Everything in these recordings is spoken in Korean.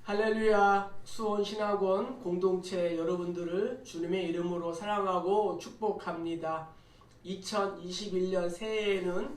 할렐루야. 수원신학원 공동체 여러분들을 주님의 이름으로 사랑하고 축복합니다. 2021년 새해에는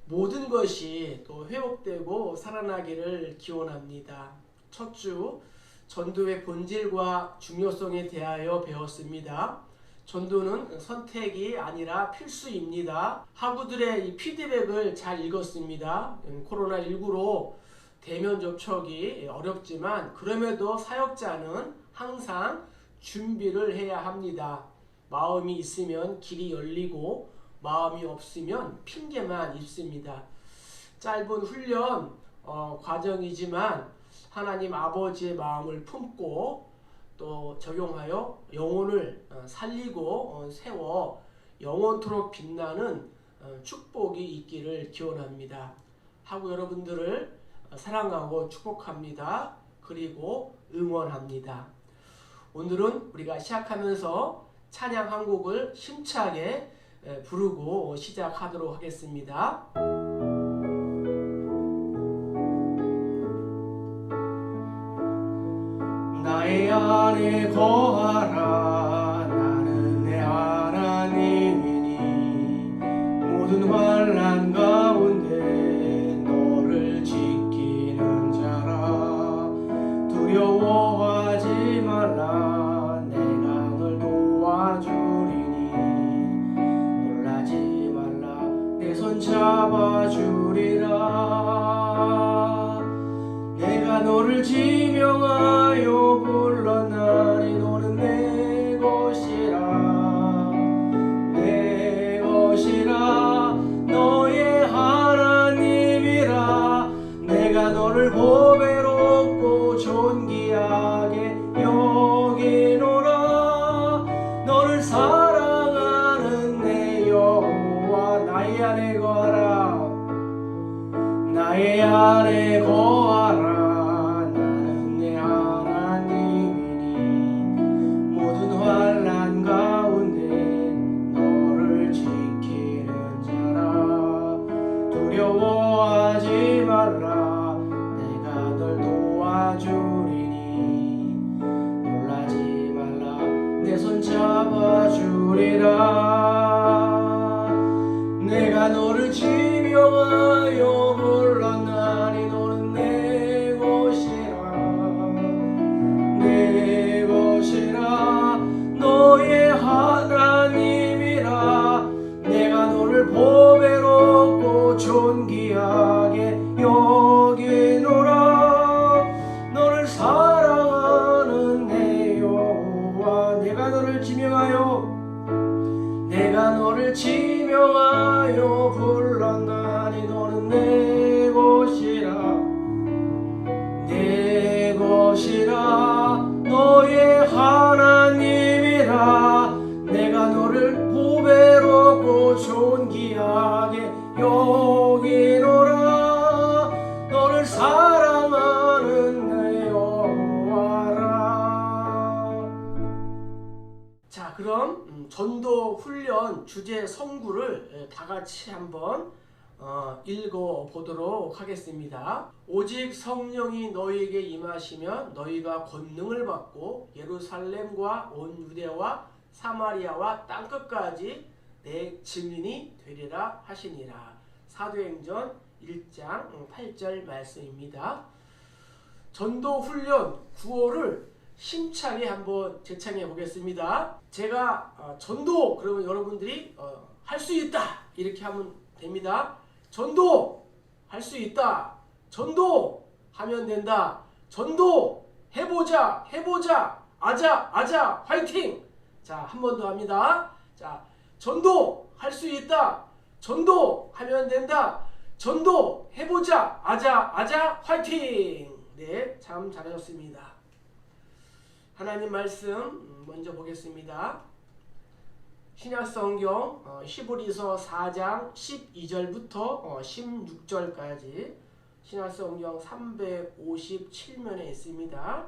모든 것이 또 회복되고 살아나기를 기원합니다. 첫 주 전도의 본질과 중요성에 대하여 배웠습니다. 전도는 선택이 아니라 필수입니다. 학우들의 이 피드백을 잘 읽었습니다. 코로나19로 대면 접촉이 어렵지만 그럼에도 사역자는 항상 준비를 해야 합니다. 마음이 있으면 길이 열리고 마음이 없으면 핑계만 있습니다. 짧은 훈련 과정이지만 하나님 아버지의 마음을 품고 또 적용하여 영혼을 살리고 세워 영원토록 빛나는 축복이 있기를 기원합니다. 하고 여러분들을 사랑하고 축복합니다. 그리고 응원합니다. 오늘은 우리가 시작하면서 찬양 한 곡을 힘차게 부르고 시작하도록 하겠습니다. 나의 안에 거하라. 나는 내 하나님이니 모든 환난 가운데 너를 지키는 자라. 두려워하지 말라. 내가 널 도와주리니 놀라지 말라. 내 손 잡아주리라. 내가 너를 지명하여 불렀나니 너는 내 것이라. 내 것이라. 너의 하나님이라. 내가 너를 보배롭고 존귀하게 여기노라. 너를 사랑하는 내 여호와. 나의 안에 거하라. 나의 안에 거하라. 나는 내 하나님이니 모든 환난 가운데 너를 지키는 자라. 두려워하지 말라. 내가 널 도와주리니 놀라지 말라. 내 손 잡아주리라. 내가 너를 지명하여 불렀나니 너는 내 것이라. 내 것이라. 너의 하나님이라. 내가 너를 보배롭고 존귀하게 여기노라. 너를 사랑하는 내 여호와. 내가 너를 지명하여 불렀나니 너는 내 것이라. 내 것이라. 너의 하나님이라. 내가 너를 보배롭고 존귀하게 여기노라. 너를 사랑하는 내 여호와라. 자, 그럼 전도 훈련 주제 성구를 다 같이 한번 읽어 보도록 하겠습니다. 오직 성령이 너희에게 임하시면 너희가 권능을 받고 예루살렘과 온 유대와 사마리아와 땅끝까지 내 증인이 되리라 하시니라. 사도행전 1장 8절 말씀입니다. 전도 훈련 구호를 힘차게 한번 제창해 보겠습니다. 제가 전도 그러면 여러분들이 할 수 있다 이렇게 하면 됩니다. 전도 할 수 있다. 전도 하면 된다. 전도 해보자. 아자 화이팅. 자, 한 번 더 합니다. 자, 전도 할 수 있다. 전도 하면 된다. 전도 해보자. 아자 화이팅. 네, 참 잘하셨습니다. 하나님 말씀 먼저 보겠습니다. 신약성경 히브리서 4장 12절부터 16절까지 신약성경 357면에 있습니다.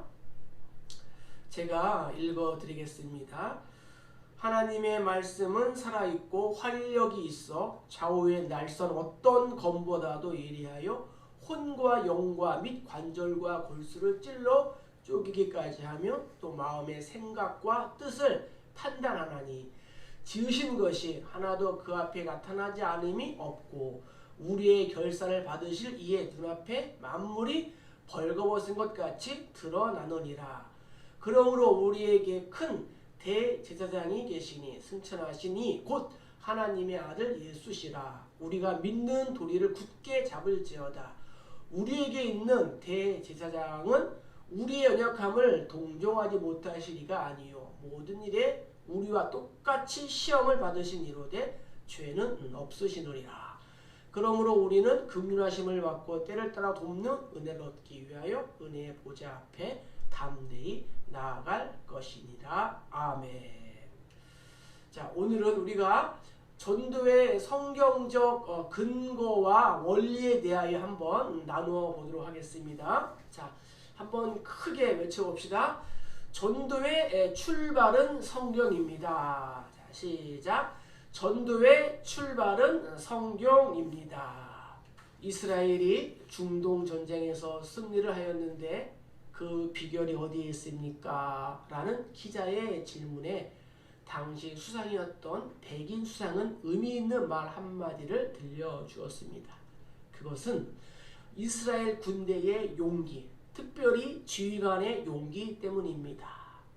제가 읽어드리겠습니다. 하나님의 말씀은 살아있고 활력이 있어 좌우의 날선 어떤 검보다도 예리하여 혼과 영과 및 관절과 골수를 찔러 쪼개기까지 하며 또 마음의 생각과 뜻을 판단하나니 지으신 것이 하나도 그 앞에 나타나지 않음이 없고 우리의 결산을 받으실 이의 눈앞에 만물이 벌거벗은 것 같이 드러나느니라. 그러므로 우리에게 큰 대제사장이 계시니 승천하시니 곧 하나님의 아들 예수시라. 우리가 믿는 도리를 굳게 잡을지어다. 우리에게 있는 대제사장은 우리의 연약함을 동정하지 못하시리가 아니요 모든 일에 우리와 똑같이 시험을 받으신 이로되 죄는 없으시느니라. 그러므로 우리는 긍휼하심을 받고 때를 따라 돕는 은혜를 얻기 위하여 은혜의 보좌 앞에 담대히 나아갈 것이니라. 아멘. 자, 오늘은 우리가 전도의 성경적 근거와 원리에 대하여 한번 나누어 보도록 하겠습니다. 자, 한번 크게 외쳐봅시다. 전도의 출발은 성경입니다. 자, 시작. 전도의 출발은 성경입니다. 이스라엘이 중동 전쟁에서 승리를 하였는데 그 비결이 어디에 있습니까? 라는 기자의 질문에 당시 수상이었던 백인 수상은 의미 있는 말 한마디를 들려주었습니다. 그것은 이스라엘 군대의 용기, 특별히 지휘관의 용기 때문입니다.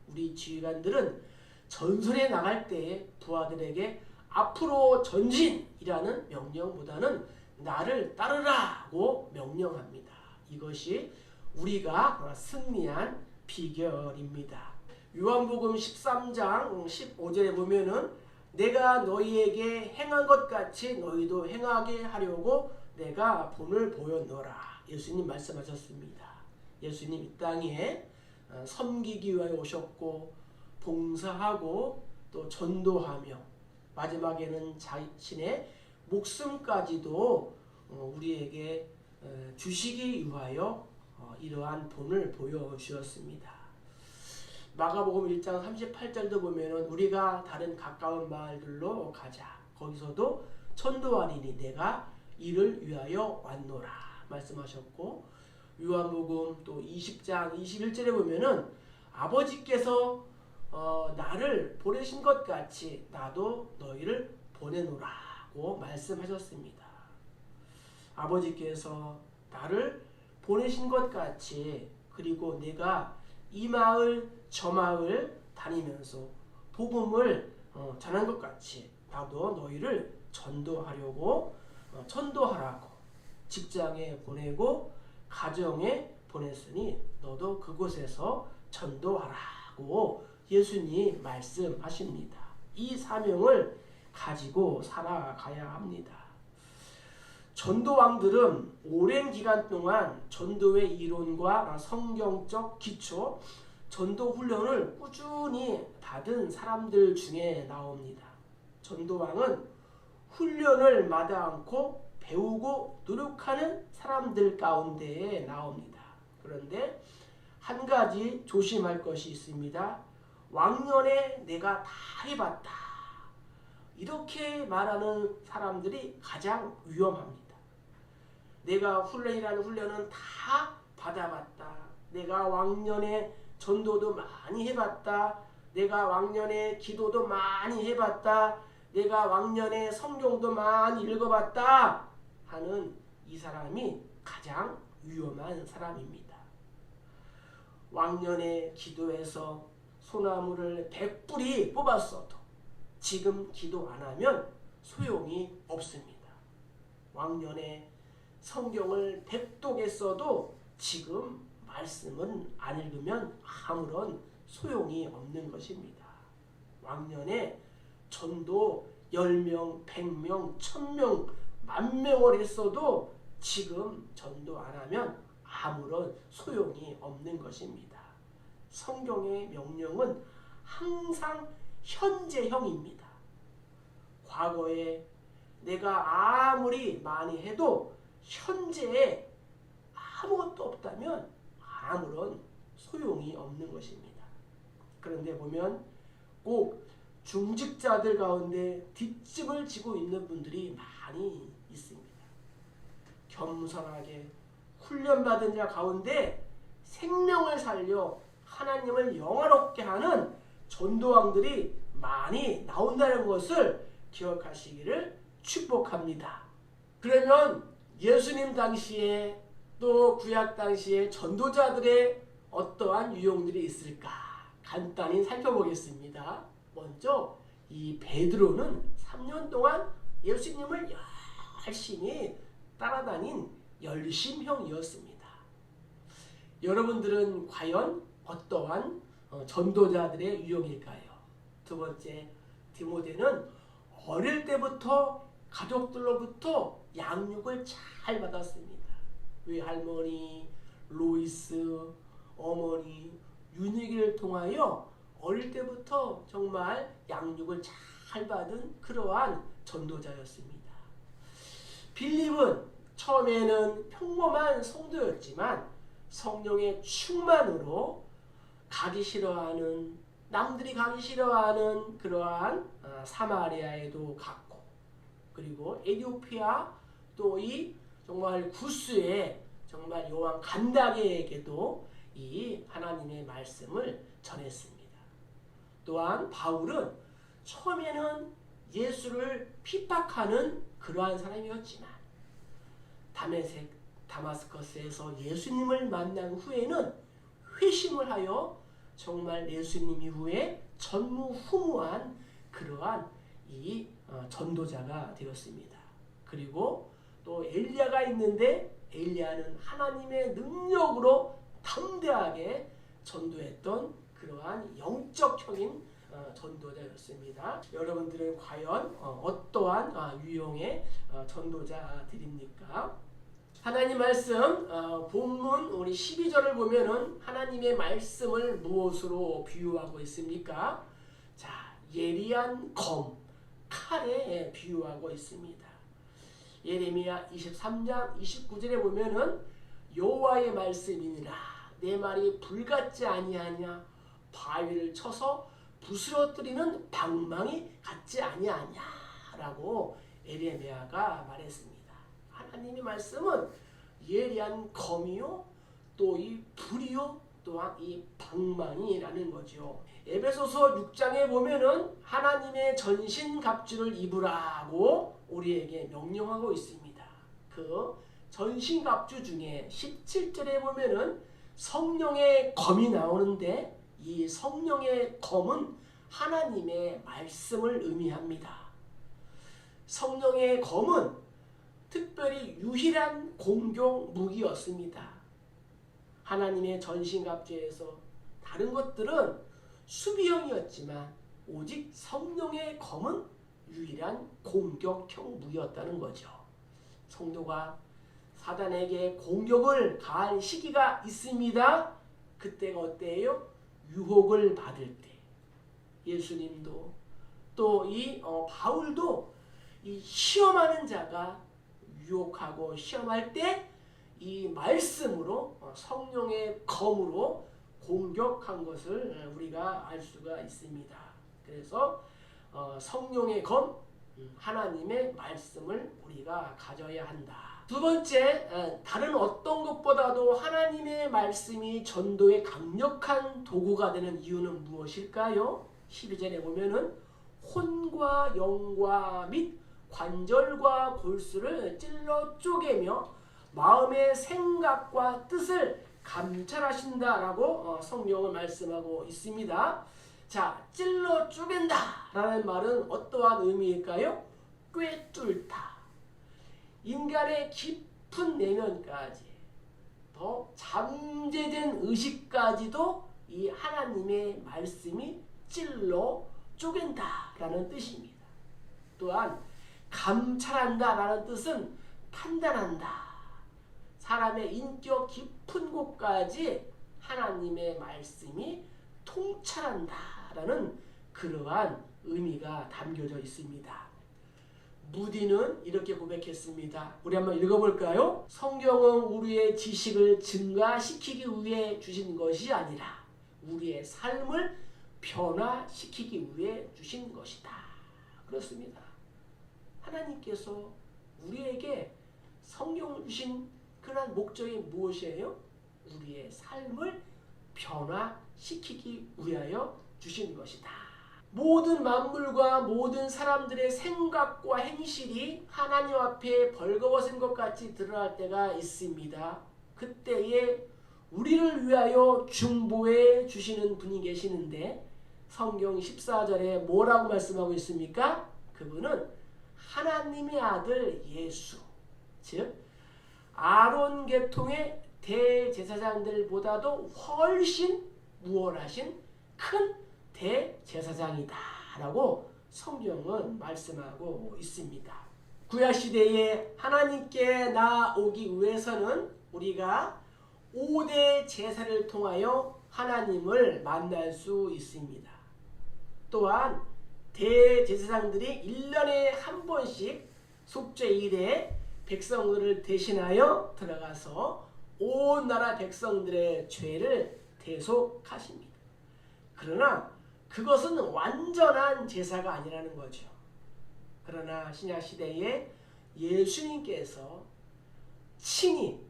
우리 지휘관들은 전선에 나갈 때 부하들에게 앞으로 전진이라는 명령보다는 나를 따르라고 명령합니다. 이것이 우리가 승리한 비결입니다. 요한복음 13장 15절에 보면은 내가 너희에게 행한 것 같이 너희도 행하게 하려고 내가 본을 보였노라. 예수님 말씀하셨습니다. 예수님 이 땅에 섬기기 위하여 오셨고 봉사하고 또 전도하며 마지막에는 자신의 목숨까지도 우리에게 주시기 위하여 이러한 본을 보여주었습니다. 마가복음 1장 38절도 보면은 우리가 다른 가까운 마을들로 가자. 거기서도 전도하리니 내가 이를 위하여 왔노라 말씀하셨고, 요한복음 또 20장 21절에 보면은 아버지께서 나를 보내신 것 같이 나도 너희를 보내노라고 말씀하셨습니다. 아버지께서 나를 보내신 것 같이, 그리고 내가 이 마을 저 마을 다니면서 복음을 전한 것 같이 나도 너희를 전도하라고 직장에 보내고 가정에 보냈으니 너도 그곳에서 전도하라고 예수님 말씀하십니다. 이 사명을 가지고 살아가야 합니다. 전도왕들은 오랜 기간 동안 전도의 이론과 성경적 기초, 전도 훈련을 꾸준히 받은 사람들 중에 나옵니다. 전도왕은 훈련을 마다 않고 배우고 노력하는 사람들 가운데에 나옵니다. 그런데 한 가지 조심할 것이 있습니다. 왕년에 내가 다 해봤다, 이렇게 말하는 사람들이 가장 위험합니다. 내가 훈련이라는 훈련은 다 받아봤다, 내가 왕년에 전도도 많이 해봤다, 내가 왕년에 기도도 많이 해봤다, 내가 왕년에 성경도 많이 읽어봤다 하는 이 사람이 가장 위험한 사람입니다. 왕년에 기도해서 소나무를 100뿌리 뽑았어도 지금 기도 안 하면 소용이 없습니다. 왕년에 성경을 100독 했어도 지금 말씀은 안 읽으면 아무런 소용이 없는 것입니다. 왕년에 전도 10명, 100명, 1000명, 10,000명을 했어도 지금 전도 안 하면 아무런 소용이 없는 것입니다. 성경의 명령은 항상 현재형입니다. 과거에 내가 아무리 많이 해도 현재에 아무것도 없다면 아무런 소용이 없는 것입니다. 그런데 보면 꼭 중직자들 가운데 뒷짐을 지고 있는 분들이 많이 있습니다. 겸손하게 훈련받은 자 가운데 생명을 살려 하나님을 영화롭게 하는 전도왕들이 많이 나온다는 것을 기억하시기를 축복합니다. 그러면 예수님 당시에 또 구약 당시에 전도자들의 어떠한 유형들이 있을까 간단히 살펴보겠습니다. 먼저 이 베드로는 3년 동안 예수님을 열심히 따라다닌 열심형이었습니다. 여러분들은 과연 어떠한 전도자들의 유형일까요? 두 번째, 디모데는 어릴 때부터 가족들로부터 양육을 잘 받았습니다. 외할머니, 로이스, 어머니, 윤희기를 통하여 어릴 때부터 정말 양육을 잘 받은 그러한 전도자였습니다. 빌립은 처음에는 평범한 성도였지만 성령의 충만으로 가기 싫어하는, 남들이 가기 싫어하는 그러한 사마리아에도 갔고, 그리고 에티오피아 또 이 정말 구스의 정말 요한 간다게에게도 이 하나님의 말씀을 전했습니다. 또한 바울은 처음에는 예수를 핍박하는 그러한 사람이었지만 다마스커스에서 예수님을 만난 후에는 회심을 하여 정말 예수님 이후에 전무후무한 그러한 이 전도자가 되었습니다. 그리고 또 엘리야가 있는데 엘리야는 하나님의 능력으로 담대하게 전도했던 그러한 영적형인 전도자였습니다. 여러분들은 과연 어떠한 유형의 전도자들입니까? 하나님 말씀 본문 우리 12절을 보면은 하나님의 말씀을 무엇으로 비유하고 있습니까? 자, 예리한 검, 칼에 비유하고 있습니다. 예레미야 23장 29절에 보면은 여호와의 말씀이니라 내 말이 불같지 아니하냐 바위를 쳐서 부스러뜨리는 방망이 같지 아니하냐라고 예레미야가 말했습니다. 하나님의 말씀은 예리한 검이요 또 이 불이요 또한 이 방망이라는 거죠. 에베소서 6장에 보면은 하나님의 전신갑주를 입으라고 우리에게 명령하고 있습니다. 그 전신갑주 중에 17절에 보면은 성령의 검이 나오는데 이 성령의 검은 하나님의 말씀을 의미합니다. 성령의 검은 특별히 유일한 공격 무기였습니다. 하나님의 전신갑주에서 다른 것들은 수비형이었지만 오직 성령의 검은 유일한 공격형 무기였다는 거죠. 성도가 사단에게 공격을 가할 시기가 있습니다. 그때가 어때요? 유혹을 받을 때. 예수님도 또 이 바울도 이 시험하는 자가 유혹하고 시험할 때 이 말씀으로 성령의 검으로 공격한 것을 우리가 알 수가 있습니다. 그래서 성령의 검, 하나님의 말씀을 우리가 가져야 한다. 두 번째, 다른 어떤 것보다도 하나님의 말씀이 전도의 강력한 도구가 되는 이유는 무엇일까요? 12절에 보면은 혼과 영과 및 관절과 골수를 찔러 쪼개며 마음의 생각과 뜻을 감찰하신다라고 성경은 말씀하고 있습니다. 자, 찔러 쪼갠다 라는 말은 어떠한 의미일까요? 꿰뚫다. 인간의 깊은 내면까지 더 잠재된 의식까지도 이 하나님의 말씀이 찔러 쪼갠다 라는 뜻입니다. 또한 감찰한다 라는 뜻은 판단한다. 사람의 인격 깊은 곳까지 하나님의 말씀이 통찰한다 라는 그러한 의미가 담겨져 있습니다. 무디는 이렇게 고백했습니다. 우리 한번 읽어볼까요? 성경은 우리의 지식을 증가시키기 위해 주신 것이 아니라 우리의 삶을 변화시키기 위해 주신 것이다. 그렇습니다. 하나님께서 우리에게 성경을 주신 특별한 목적이 무엇이에요? 우리의 삶을 변화시키기 위하여 주신 것이다. 모든 만물과 모든 사람들의 생각과 행실이 하나님 앞에 벌거벗은 것 같이 드러날 때가 있습니다. 그때에 우리를 위하여 중보해 주시는 분이 계시는데 성경 14절에 뭐라고 말씀하고 있습니까? 그분은 하나님의 아들 예수, 즉 아론 계통의 대제사장들보다도 훨씬 우월하신 큰 대제사장이다 라고 성경은 말씀하고 있습니다. 구약시대에 하나님께 나아오기 위해서는 우리가 5대 제사를 통하여 하나님을 만날 수 있습니다. 또한 대제사장들이 1년에 한 번씩 속죄일에 백성들을 대신하여 들어가서 온 나라 백성들의 죄를 대속하십니다. 그러나 그것은 완전한 제사가 아니라는 거죠. 그러나 신약시대에 예수님께서 친히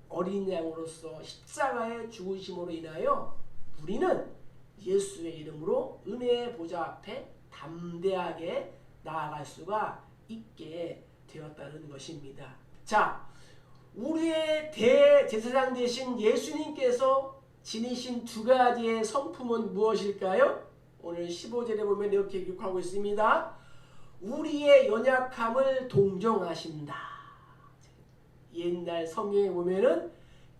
어린 양으로서 십자가의 죽으심으로 인하여 우리는 예수의 이름으로 은혜의 보좌 앞에 담대하게 나아갈 수가 있게 되었다는 것입니다. 자, 우리의 대제사장 되신 예수님께서 지니신 두 가지의 성품은 무엇일까요? 오늘 15절에 보면 이렇게 기록하고 있습니다. 우리의 연약함을 동정하신다. 옛날 성경에 보면은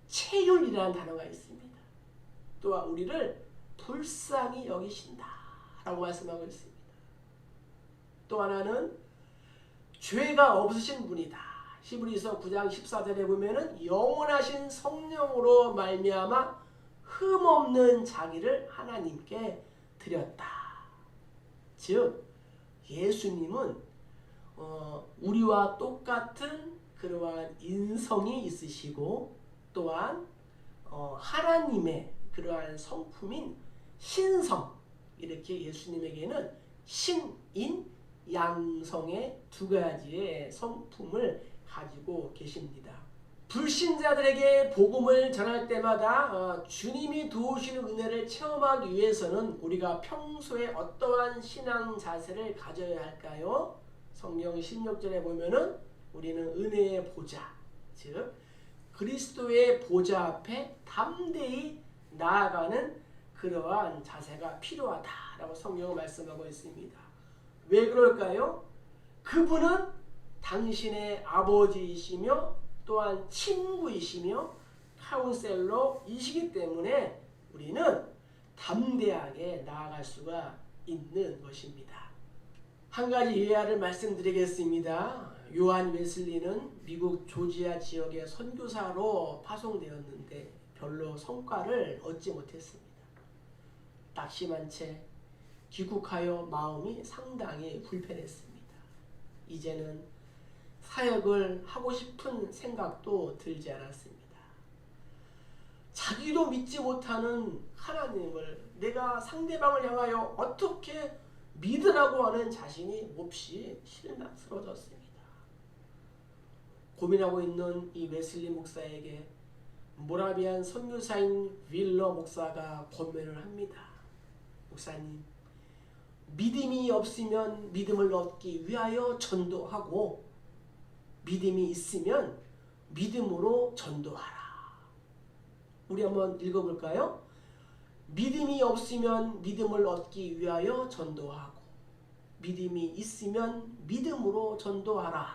체휼이라는 단어가 있습니다. 또한 우리를 불쌍히 여기신다 라고 말씀하고 있습니다. 또 하나는 죄가 없으신 분이다. 히브리서 9장 14절에 보면은 영원하신 성령으로 말미암아 흠없는 자기를 하나님께 드렸다. 즉 예수님은 우리와 똑같은 그러한 인성이 있으시고 또한 하나님의 그러한 성품인 신성, 이렇게 예수님에게는 신인 양성의 두 가지의 성품을 가지고 계십니다. 불신자들에게 복음을 전할 때마다 주님이 도우시는 은혜를 체험하기 위해서는 우리가 평소에 어떠한 신앙 자세를 가져야 할까요? 성경 16절에 보면은 우리는 은혜의 보좌, 즉 그리스도의 보좌 앞에 담대히 나아가는 그러한 자세가 필요하다라고 성경은 말씀하고 있습니다. 왜 그럴까요? 그분은 당신의 아버지이시며 또한 친구이시며 카운셀러이시기 때문에 우리는 담대하게 나아갈 수가 있는 것입니다. 한 가지 예화를 말씀드리겠습니다. 요한 웨슬리는 미국 조지아 지역의 선교사로 파송되었는데 별로 성과를 얻지 못했습니다. 낙심한 채 귀국하여 마음이 상당히 불편했습니다. 이제는 사역을 하고 싶은 생각도 들지 않았습니다. 자기도 믿지 못하는 하나님을 내가 상대방을 향하여 어떻게 믿으라고 하는 자신이 몹시 실망스러워졌습니다. 고민하고 있는 이 웨슬리 목사에게 모라비안 선교사인 윌러 목사가 권면을 합니다. 목사님, 믿음이 없으면 믿음을 얻기 위하여 전도하고 믿음이 있으면 믿음으로 전도하라. 우리 한번 읽어볼까요? 믿음이 없으면 믿음을 얻기 위하여 전도하고 믿음이 있으면 믿음으로 전도하라.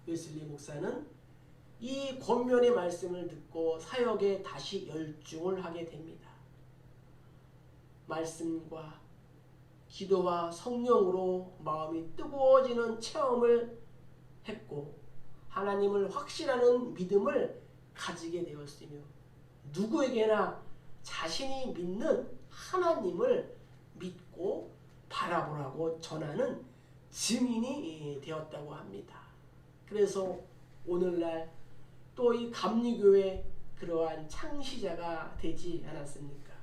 웨슬리 목사는 이 권면의 말씀을 듣고 사역에 다시 열중을 하게 됩니다. 말씀과 기도와 성령으로 마음이 뜨거워지는 체험을 했고 하나님을 확신하는 믿음을 가지게 되었으며 누구에게나 자신이 믿는 하나님을 믿고 바라보라고 전하는 증인이 되었다고 합니다. 그래서 오늘날 또 이 감리교회 그러한 창시자가 되지 않았습니까?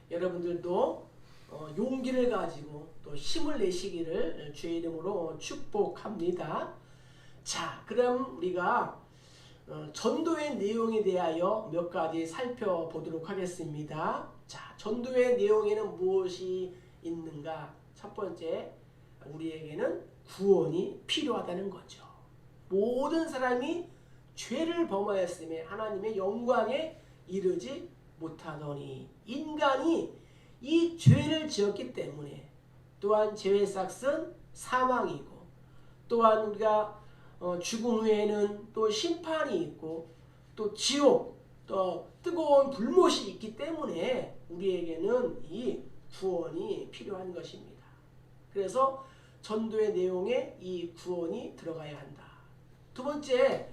여러분들도 용기를 가지고 또 힘을 내시기를 주의 이름으로 축복합니다. 자, 그럼 우리가 전도의 내용에 대하여 몇 가지 살펴보도록 하겠습니다. 자, 전도의 내용에는 무엇이 있는가? 첫 번째, 우리에게는 구원이 필요하다는 거죠. 모든 사람이 죄를 범하였음에 하나님의 영광에 이르지 못하더니, 인간이 이 죄를 지었기 때문에 또한 죄의 삭은 사망이고, 또한 우리가 죽은 후에는 또 심판이 있고 또 지옥, 또 뜨거운 불못이 있기 때문에 우리에게는 이 구원이 필요한 것입니다. 그래서 전도의 내용에 이 구원이 들어가야 한다. 두 번째,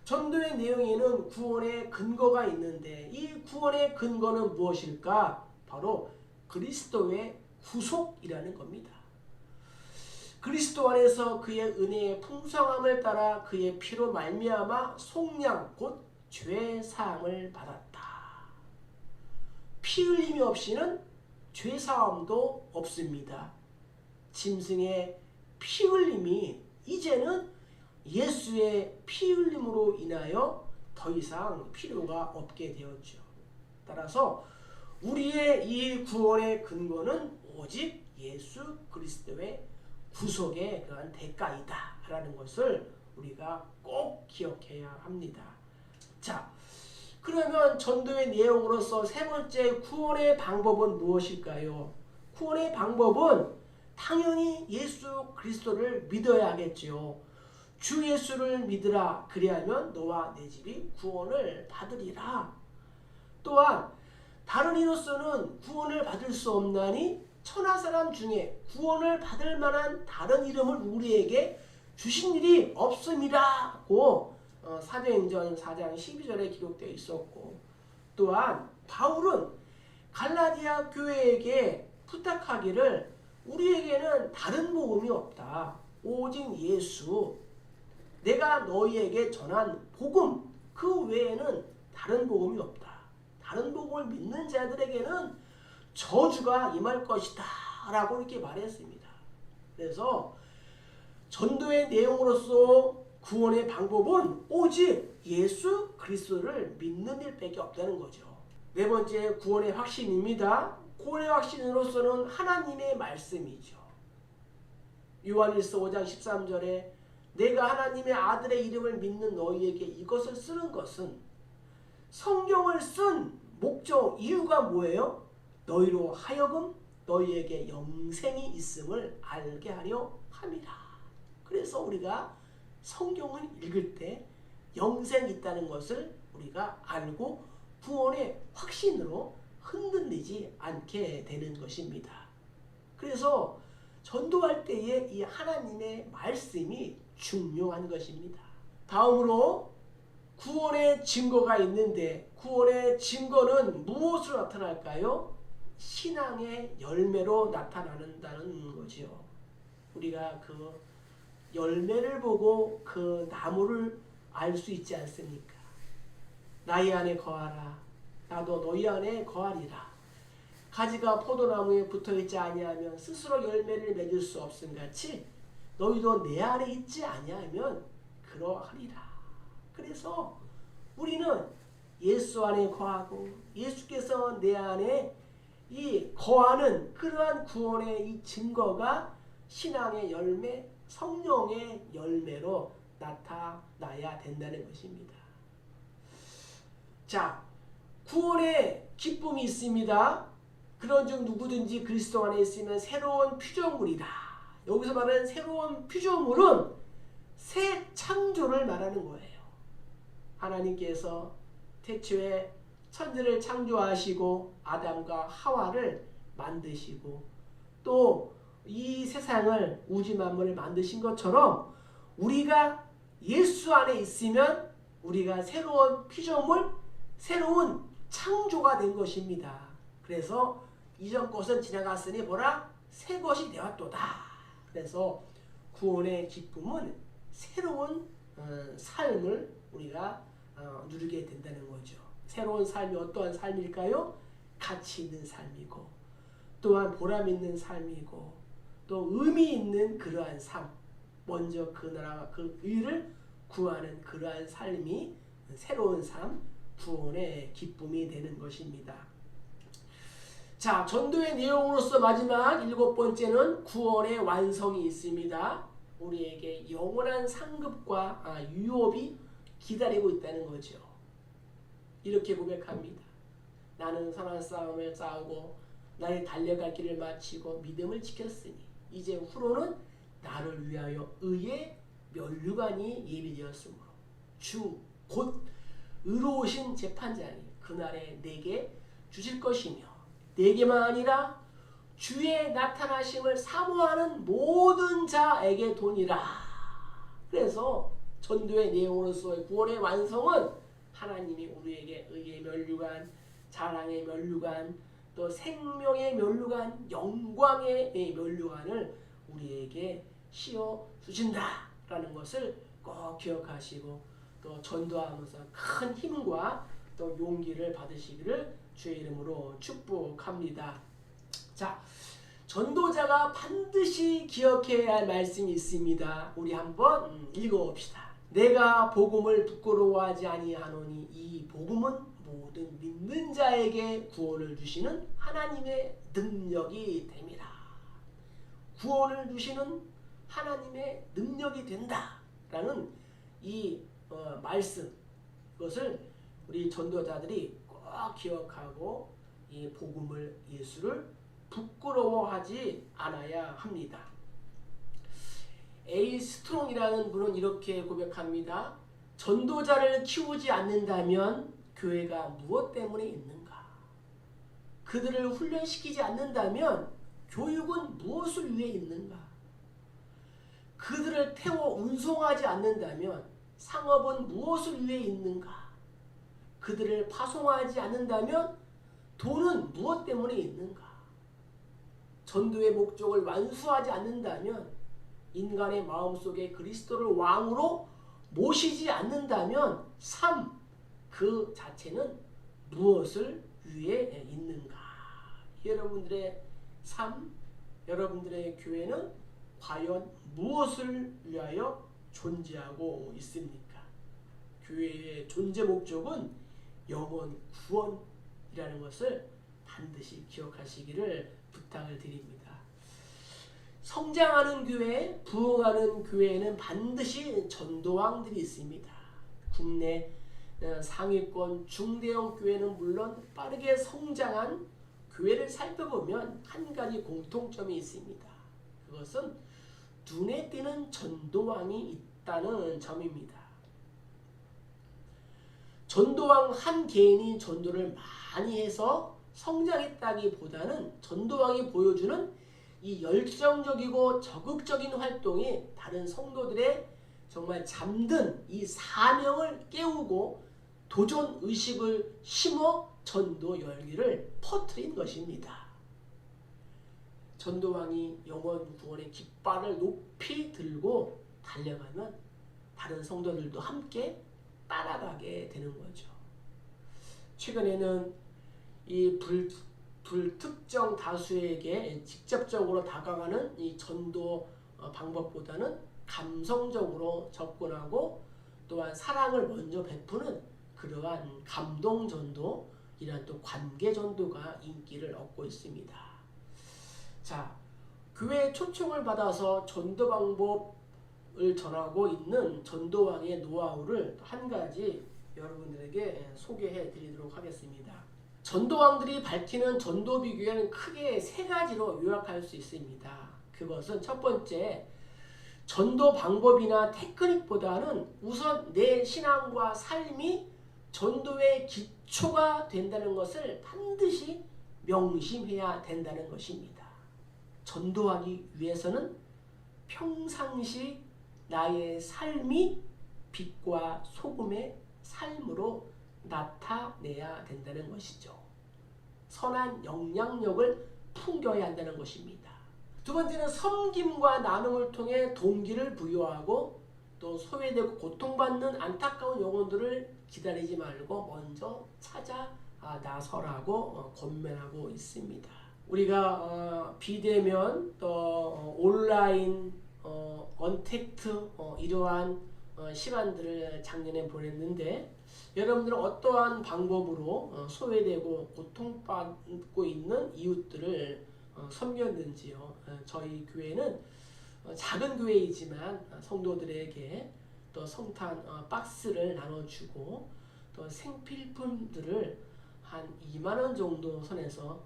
전도의 내용에는 구원의 근거가 있는데 이 구원의 근거는 무엇일까? 바로 그리스도의 구속이라는 겁니다. 그리스도 안에서 그의 은혜의 풍성함을 따라 그의 피로 말미암아 속량 곧 죄 사함을 받았다. 피 흘림이 없이는 죄 사함도 없습니다. 짐승의 피 흘림이 이제는 예수의 피 흘림으로 인하여 더 이상 필요가 없게 되었죠. 따라서 우리의 이 구원의 근거는 오직 예수 그리스도의 구속의 그러한 대가이다 라는 것을 우리가 꼭 기억해야 합니다. 자, 그러면 전도의 내용으로서 세 번째, 구원의 방법은 무엇일까요? 구원의 방법은 당연히 예수 그리스도를 믿어야 하겠죠. 주 예수를 믿으라, 그리하면 너와 내 집이 구원을 받으리라. 또한 다른 이로서는 구원을 받을 수 없나니 천하 사람 중에 구원을 받을 만한 다른 이름을 우리에게 주신 일이 없음이라고 사도행전 4장 12절에 기록되어 있었고, 또한 바울은 갈라디아 교회에게 부탁하기를 우리에게는 다른 복음이 없다. 오직 예수, 내가 너희에게 전한 복음 그 외에는 다른 복음이 없다. 다른 복음을 믿는 자들에게는 저주가 임할 것이다 라고 이렇게 말했습니다. 그래서 전도의 내용으로서 구원의 방법은 오직 예수 그리스도를 믿는 일밖에 없다는 거죠. 네 번째, 구원의 확신입니다. 구원의 확신으로서는 하나님의 말씀이죠. 요한일서 5장 13절에 내가 하나님의 아들의 이름을 믿는 너희에게 이것을 쓰는 것은, 성경을 쓴 목적, 이유가 뭐예요? 너희로 하여금 너희에게 영생이 있음을 알게 하려 함이라. 그래서 우리가 성경을 읽을 때 영생이 있다는 것을 우리가 알고 구원의 확신으로 흔들리지 않게 되는 것입니다. 그래서 전도할 때에 이 하나님의 말씀이 중요한 것입니다. 다음으로 구원의 증거가 있는데, 구원의 증거는 무엇으로 나타날까요? 신앙의 열매로 나타난다는 거죠. 우리가 그 열매를 보고 그 나무를 알 수 있지 않습니까? 나의 안에 거하라, 나도 너희 안에 거하리라. 가지가 포도나무에 붙어있지 아니하면 스스로 열매를 맺을 수 없음 같이 너희도 내 안에 있지 아니하면 그러하리라. 그래서 우리는 예수 안에 거하고 예수께서 내 안에 이 거하는 그러한 구원의 이 증거가 신앙의 열매, 성령의 열매로 나타나야 된다는 것입니다. 자, 구원의 기쁨이 있습니다. 그런즉 누구든지 그리스도 안에 있으면 새로운 피조물이다. 여기서 말하는 새로운 피조물은 새 창조를 말하는 거예요. 하나님께서 태초에 천지를 창조하시고 아담과 하와를 만드시고 또 이 세상을 우주 만물을 만드신 것처럼 우리가 예수 안에 있으면 우리가 새로운 피조물, 새로운 창조가 된 것입니다. 그래서 이전 것은 지나갔으니 보라 새 것이 되었도다. 그래서 구원의 기쁨은 새로운 삶을 우리가 누리게 된다는 거죠. 새로운 삶이 어떠한 삶일까요? 가치 있는 삶이고 또한 보람 있는 삶이고 또 의미 있는 그러한 삶, 먼저 그 나라와 그 의를 구하는 그러한 삶이 새로운 삶, 구원의 기쁨이 되는 것입니다. 자, 전도의 내용으로서 마지막 7번째는 구원의 완성이 있습니다. 우리에게 영원한 상급과 유업이 기다리고 있다는 거죠. 이렇게 고백합니다. 나는 선한 싸움을 싸우고 나의 달려갈 길을 마치고 믿음을 지켰으니 이제 후로는 나를 위하여 의의 면류관이 예비되었으므로 주 곧 의로우신 재판장이 그날에 내게 주실 것이며 내게만 아니라 주의 나타나심을 사모하는 모든 자에게 도니라. 그래서 전도의 내용으로서의 구원의 완성은 하나님이 우리에게 의의 면류관, 자랑의 면류관, 또 생명의 면류관, 영광의 면류관을 우리에게 씌워 주신다라는 것을 꼭 기억하시고 또 전도하면서 큰 힘과 또 용기를 받으시기를 주의 이름으로 축복합니다. 자, 전도자가 반드시 기억해야 할 말씀이 있습니다. 우리 한번 읽어봅시다. 내가 복음을 부끄러워하지 아니하노니 이 복음은 모든 믿는 자에게 구원을 주시는 하나님의 능력이 됩니다. 구원을 주시는 하나님의 능력이 된다라는 이 말씀, 그것을 우리 전도자들이 꼭 기억하고 이 복음을, 예수를 부끄러워하지 않아야 합니다. A. 스트롱이라는 분은 이렇게 고백합니다. 전도자를 키우지 않는다면 교회가 무엇 때문에 있는가? 그들을 훈련시키지 않는다면 교육은 무엇을 위해 있는가? 그들을 태워 운송하지 않는다면 상업은 무엇을 위해 있는가? 그들을 파송하지 않는다면 돈은 무엇 때문에 있는가? 전도의 목적을 완수하지 않는다면 인간의 마음속에 그리스도를 왕으로 모시지 않는다면 삶 그 자체는 무엇을 위해 있는가? 여러분들의 삶, 여러분들의 교회는 과연 무엇을 위하여 존재하고 있습니까? 교회의 존재 목적은 영혼 구원이라는 것을 반드시 기억하시기를 부탁을 드립니다. 성장하는 교회, 부흥하는 교회에는 반드시 전도왕들이 있습니다. 국내 상위권 중대형 교회는 물론 빠르게 성장한 교회를 살펴보면 한 가지 공통점이 있습니다. 그것은 눈에 띄는 전도왕이 있다는 점입니다. 전도왕 한 개인이 전도를 많이 해서 성장했다기보다는 전도왕이 보여주는 이 열정적이고 적극적인 활동이 다른 성도들의 정말 잠든 이 사명을 깨우고 도전 의식을 심어 전도 열기를 퍼뜨린 것입니다. 전도왕이 영혼 구원의 깃발을 높이 들고 달려가면 다른 성도들도 함께 따라가게 되는 거죠. 최근에는 이 불특정 다수에게 직접적으로 다가가는 이 전도 방법보다는 감성적으로 접근하고 또한 사랑을 먼저 베푸는 그러한 감동 전도, 이런 또 관계 전도가 인기를 얻고 있습니다. 자, 교회의 초청을 받아서 전도 방법을 전하고 있는 전도왕의 노하우를 한 가지 여러분들에게 소개해 드리도록 하겠습니다. 전도왕들이 밝히는 전도 비결은 크게 세 가지로 요약할 수 있습니다. 그것은 첫 번째, 전도 방법이나 테크닉보다는 우선 내 신앙과 삶이 전도의 기초가 된다는 것을 반드시 명심해야 된다는 것입니다. 전도하기 위해서는 평상시 나의 삶이 빛과 소금의 삶으로 나타내야 된다는 것이죠. 선한 영향력을 풍겨야 한다는 것입니다. 두 번째는 섬김과 나눔을 통해 동기를 부여하고 또 소외되고 고통받는 안타까운 영혼들을 기다리지 말고 먼저 찾아 나서라고 권면하고 있습니다. 우리가 비대면 또 온라인 언택트 이러한 시간들을 작년에 보냈는데 여러분들은 어떠한 방법으로 소외되고 고통받고 있는 이웃들을 섬겼는지요? 저희 교회는 작은 교회이지만 성도들에게 또 성탄 박스를 나눠주고 또 생필품들을 한 2만 원 정도 선에서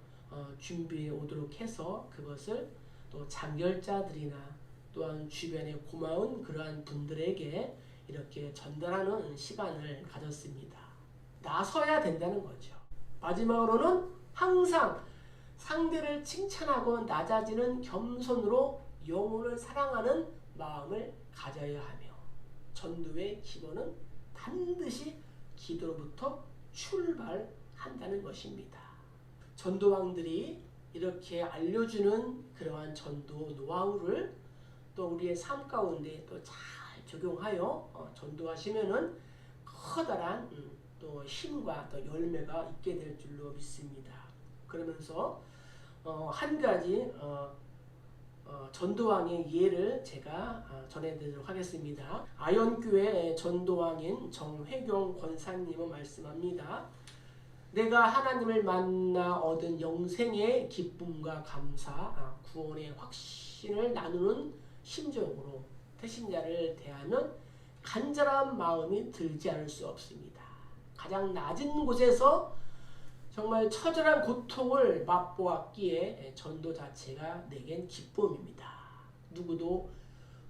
준비해 오도록 해서 그것을 또 장결자들이나 또한 주변에 고마운 그러한 분들에게 이렇게 전달하는 시간을 가졌습니다. 나서야 된다는 거죠. 마지막으로는 항상 상대를 칭찬하고 낮아지는 겸손으로 영혼을 사랑하는 마음을 가져야 하며 전도의 기본은 반드시 기도로부터 출발한다는 것입니다. 전도왕들이 이렇게 알려주는 그러한 전도 노하우를 또 우리의 삶 가운데 또 잘 적용하여 전도하시면은 커다란 또 힘과 또 열매가 있게 될 줄로 믿습니다. 그러면서 한 가지 전도왕의 예를 제가 전해드리도록 하겠습니다. 아현교회 전도왕인 정회경 권사님은 말씀합니다. 내가 하나님을 만나 얻은 영생의 기쁨과 감사, 구원의 확신을 나누는 심정으로 태신자를 대하는 간절한 마음이 들지 않을 수 없습니다. 가장 낮은 곳에서 정말 처절한 고통을 맛보았기에 전도 자체가 내겐 기쁨입니다. 누구도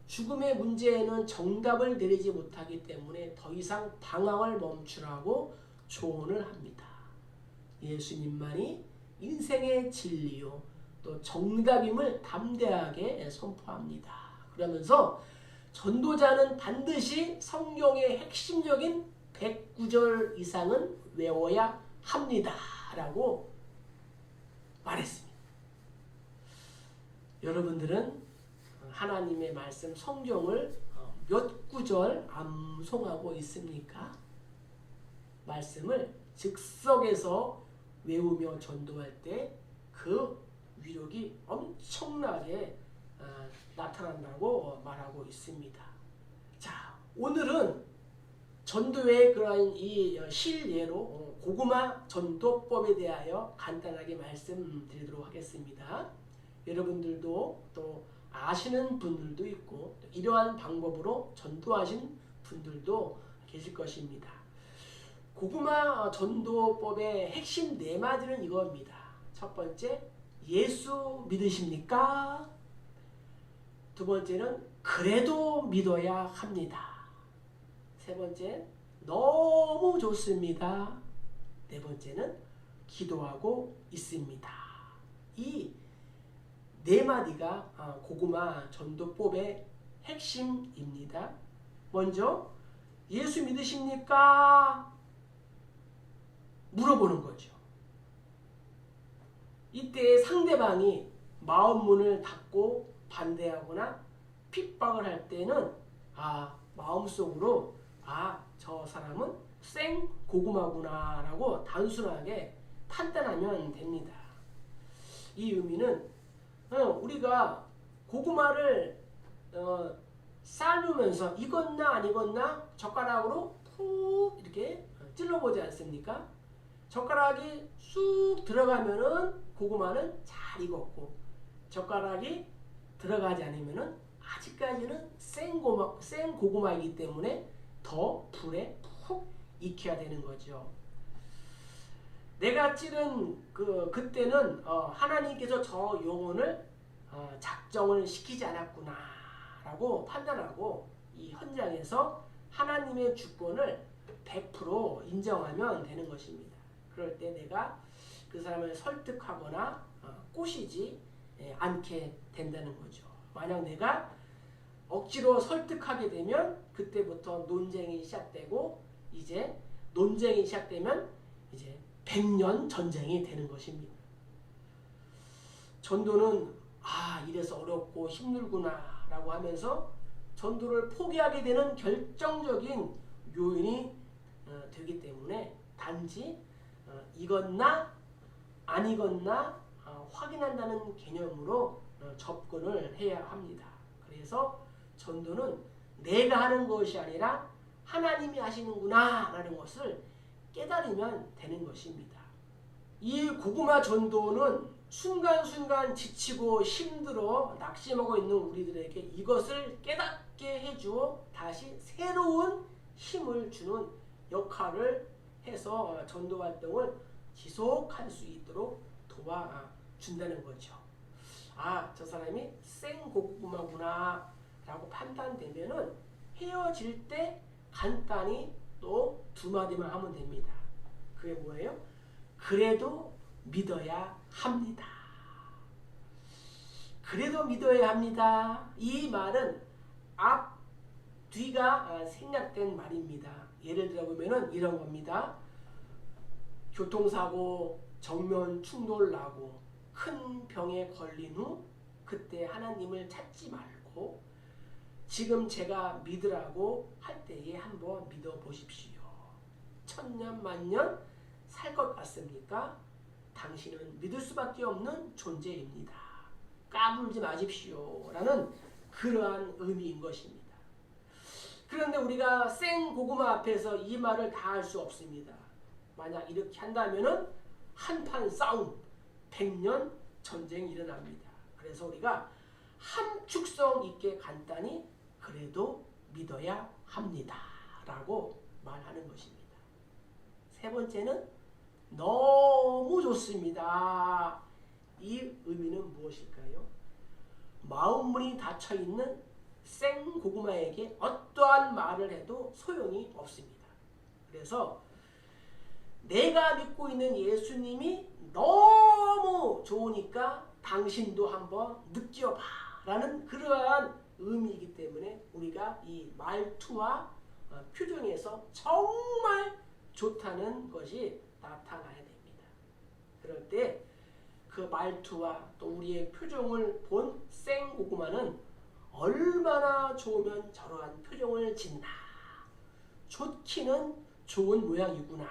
죽음의 문제에는 정답을 내리지 못하기 때문에 더 이상 방황을 멈추라고 조언을 합니다. 예수님만이 인생의 진리요 또 정답임을 담대하게 선포합니다. 그러면서 전도자는 반드시 성경의 핵심적인 109절 이상은 외워야 합니다. 라고 말했습니다. 여러분들은 하나님의 말씀 성경을 몇 구절 암송하고 있습니까? 말씀을 즉석에서 외우며 전도할 때 그 위력이 엄청나게 나타난다고 말하고 있습니다. 자, 오늘은 전도의 그런 이 실예로 고구마 전도법에 대하여 간단하게 말씀드리도록 하겠습니다. 여러분들도 또 아시는 분들도 있고 또 이러한 방법으로 전도하신 분들도 계실 것입니다. 고구마 전도법의 핵심 4마디는 이겁니다. 첫 번째, 예수 믿으십니까? 두 번째는 그래도 믿어야 합니다. 세 번째, 너무 좋습니다. 네 번째는 기도하고 있습니다. 이 4마디가 고구마 전도법의 핵심입니다. 먼저 예수 믿으십니까? 물어보는 거죠. 이때 상대방이 마음문을 닫고 반대하거나 핍박을 할 때는 마음속으로 저 사람은 생 고구마구나 라고 단순하게 판단하면 됩니다. 이 의미는 우리가 고구마를 삶으면서 익었나 안 익었나 젓가락으로 푹 이렇게 찔러보지 않습니까? 젓가락이 쑥 들어가면은 고구마는 잘 익었고 젓가락이 들어가지 않으면은 아직까지는 생 고구마이기 때문에 더 불에 푹 익혀야 되는 거죠. 내가 찌른 그때는 하나님께서 저 영혼을 작정을 시키지 않았구나 라고 판단하고 이 현장에서 하나님의 주권을 100% 인정하면 되는 것입니다. 그럴 때 내가 그 사람을 설득하거나 꼬시지 않게 된다는 거죠. 만약 내가 억지로 설득하게 되면 그때부터 논쟁이 시작되고 이제 논쟁이 시작되면 이제 100년 전쟁이 되는 것입니다. 전도는 이래서 어렵고 힘들구나 라고 하면서 전도를 포기하게 되는 결정적인 요인이 되기 때문에 단지 익었나 안 익었나 확인한다는 개념으로 접근을 해야 합니다. 그래서 전도는 내가 하는 것이 아니라 하나님이 하시는구나 라는 것을 깨달으면 되는 것입니다. 이 고구마 전도는 순간순간 지치고 힘들어 낙심하고 있는 우리들에게 이것을 깨닫게 해주어 다시 새로운 힘을 주는 역할을 해서 전도 활동을 지속할 수 있도록 도와준다는 거죠. 아, 저 사람이 생고구마구나 라고 판단되면은 헤어질 때 간단히 또 두 마디만 하면 됩니다. 그게 뭐예요? 그래도 믿어야 합니다. 그래도 믿어야 합니다. 이 말은 앞, 뒤가 생략된 말입니다. 예를 들어 보면은 이런 겁니다. 교통사고, 정면 충돌 나고 큰 병에 걸린 후 그때 하나님을 찾지 말고 지금 제가 믿으라고 할 때에 한번 믿어 보십시오. 천년 만년 살 것 같습니까? 당신은 믿을 수밖에 없는 존재입니다. 까불지 마십시오. 라는 그러한 의미인 것입니다. 그런데 우리가 생고구마 앞에서 이 말을 다 할 수 없습니다. 만약 이렇게 한다면은 한판 싸움, 100년 전쟁이 일어납니다. 그래서 우리가 함축성 있게 간단히 그래도 믿어야 합니다. 라고 말하는 것입니다. 세 번째는 너무 좋습니다. 이 의미는 무엇일까요? 마음문이 닫혀있는 생고구마에게 어떠한 말을 해도 소용이 없습니다. 그래서 내가 믿고 있는 예수님이 너무 좋으니까 당신도 한번 느껴봐 라는 그러한 의미이기 때문에 우리가 이 말투와 표정에서 정말 좋다는 것이 나타나야 됩니다. 그럴 때 그 말투와 또 우리의 표정을 본 생고구마는 얼마나 좋으면 저러한 표정을 짓나, 좋기는 좋은 모양이구나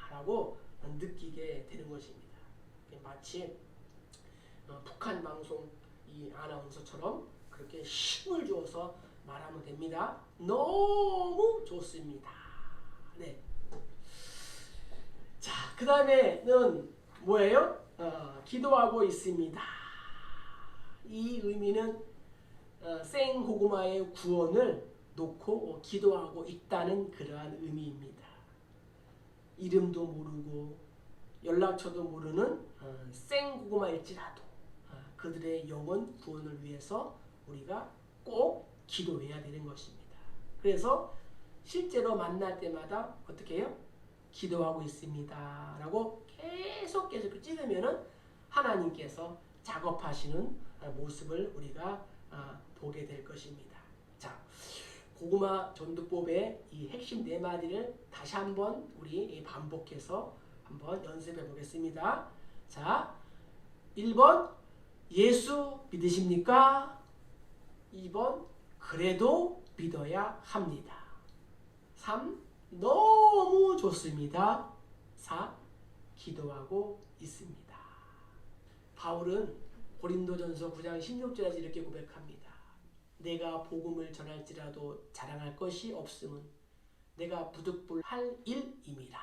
라고 느끼게 되는 것입니다. 마치 북한 방송 이 아나운서처럼 그렇게 힘을 주어서 말하면 됩니다. 너무 좋습니다. 네. 자, 그 다음에는 뭐예요? 기도하고 있습니다. 이 의미는 생고구마의 구원을 놓고 기도하고 있다는 그러한 의미입니다. 이름도 모르고 연락처도 모르는 생고구마일지라도 그들의 영혼 구원을 위해서 우리가 꼭 기도해야 되는 것입니다. 그래서 실제로 만날 때마다 어떻게 해요? 기도하고 있습니다 라고 계속 찍으면은 하나님께서 작업하시는 모습을 우리가 보게 될 것입니다. 자, 고구마 전도법의 이 핵심 네 마디를 다시 한번 우리 반복해서 한번 연습해 보겠습니다. 자, 1번 예수 믿으십니까? 2번 그래도 믿어야 합니다. 3. 너무 좋습니다. 4. 기도하고 있습니다. 바울은 고린도전서 9장 16절에서 이렇게 고백합니다. 내가 복음을 전할지라도 자랑할 것이 없음은 내가 부득불할 일임이라.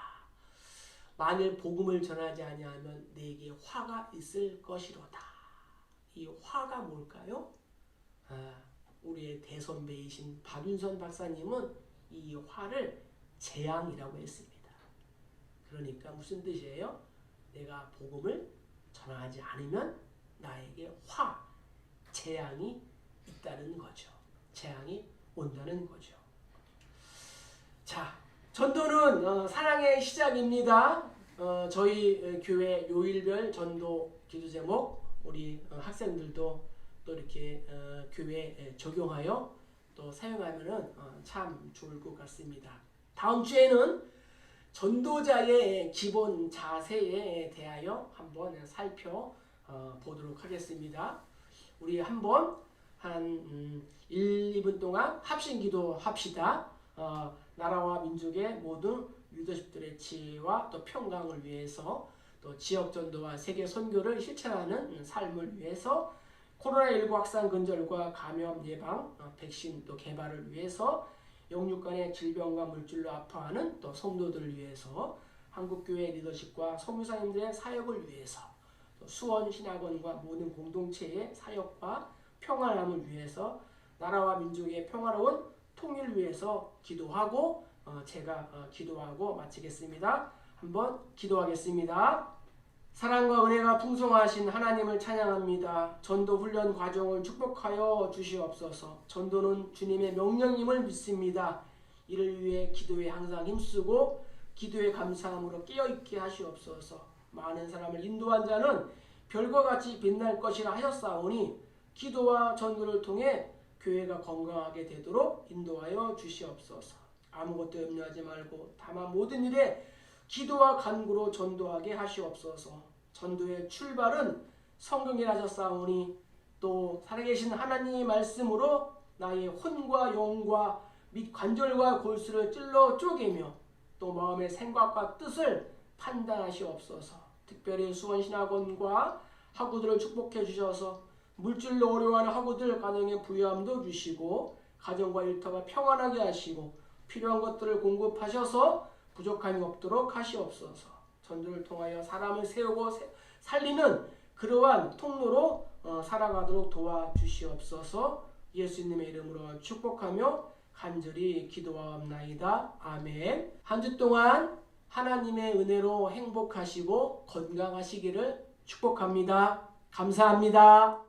만일 복음을 전하지 아니하면 내게 화가 있을 것이로다. 이 화가 뭘까요? 우리의 대선배이신 박윤선 박사님은 이 화를 재앙이라고 했습니다. 그러니까 무슨 뜻이에요? 내가 복음을 전하지 않으면 나에게 재앙이 있다는 거죠. 재앙이 온다는 거죠. 자, 전도는 사랑의 시작입니다. 저희 교회 요일별 전도 기도 제목 우리 학생들도 또 이렇게 교회에 적용하여 또 사용하면은 참 좋을 것 같습니다. 다음 주에는 전도자의 기본 자세에 대하여 한번 살펴보도록 하겠습니다. 우리 한번 한 1, 2분 동안 합심기도 합시다. 나라와 민족의 모든 리더십들의 지혜와 또 평강을 위해서 또 지역 전도와 세계 선교를 실천하는 삶을 위해서 코로나19 확산 근절과 감염 예방, 백신 또 개발을 위해서 영육 간의 질병과 물질로 아파하는 또 성도들을 위해서 한국교회 리더십과 선교사님들의 사역을 위해서 또 수원신학원과 모든 공동체의 사역과 평안함을 위해서 나라와 민족의 평화로운 통일을 위해서 기도하고 제가 기도하고 마치겠습니다. 한번 기도하겠습니다. 사랑과 은혜가 풍성하신 하나님을 찬양합니다. 전도 훈련 과정을 축복하여 주시옵소서. 전도는 주님의 명령임을 믿습니다. 이를 위해 기도에 항상 힘쓰고 기도의 감사함으로 깨어있게 하시옵소서. 많은 사람을 인도한 자는 별과 같이 빛날 것이라 하셨사오니 기도와 전도를 통해 교회가 건강하게 되도록 인도하여 주시옵소서. 아무것도 염려하지 말고 다만 모든 일에 기도와 간구로 전도하게 하시옵소서. 전도의 출발은 성경이라 하셨사오니 또 살아계신 하나님의 말씀으로 나의 혼과 영과 및 관절과 골수를 찔러 쪼개며 또 마음의 생각과 뜻을 판단하시옵소서. 특별히 수원신학원과 학우들을 축복해 주셔서 물질로 어려워하는 학우들 가정에 부유함도 주시고 가정과 일터가 평안하게 하시고 필요한 것들을 공급하셔서 부족함이 없도록 하시옵소서. 전도를 통하여 사람을 세우고 살리는 그러한 통로로 살아가도록 도와주시옵소서. 예수님의 이름으로 축복하며 간절히 기도하옵나이다. 아멘. 한 주 동안 하나님의 은혜로 행복하시고 건강하시기를 축복합니다. 감사합니다.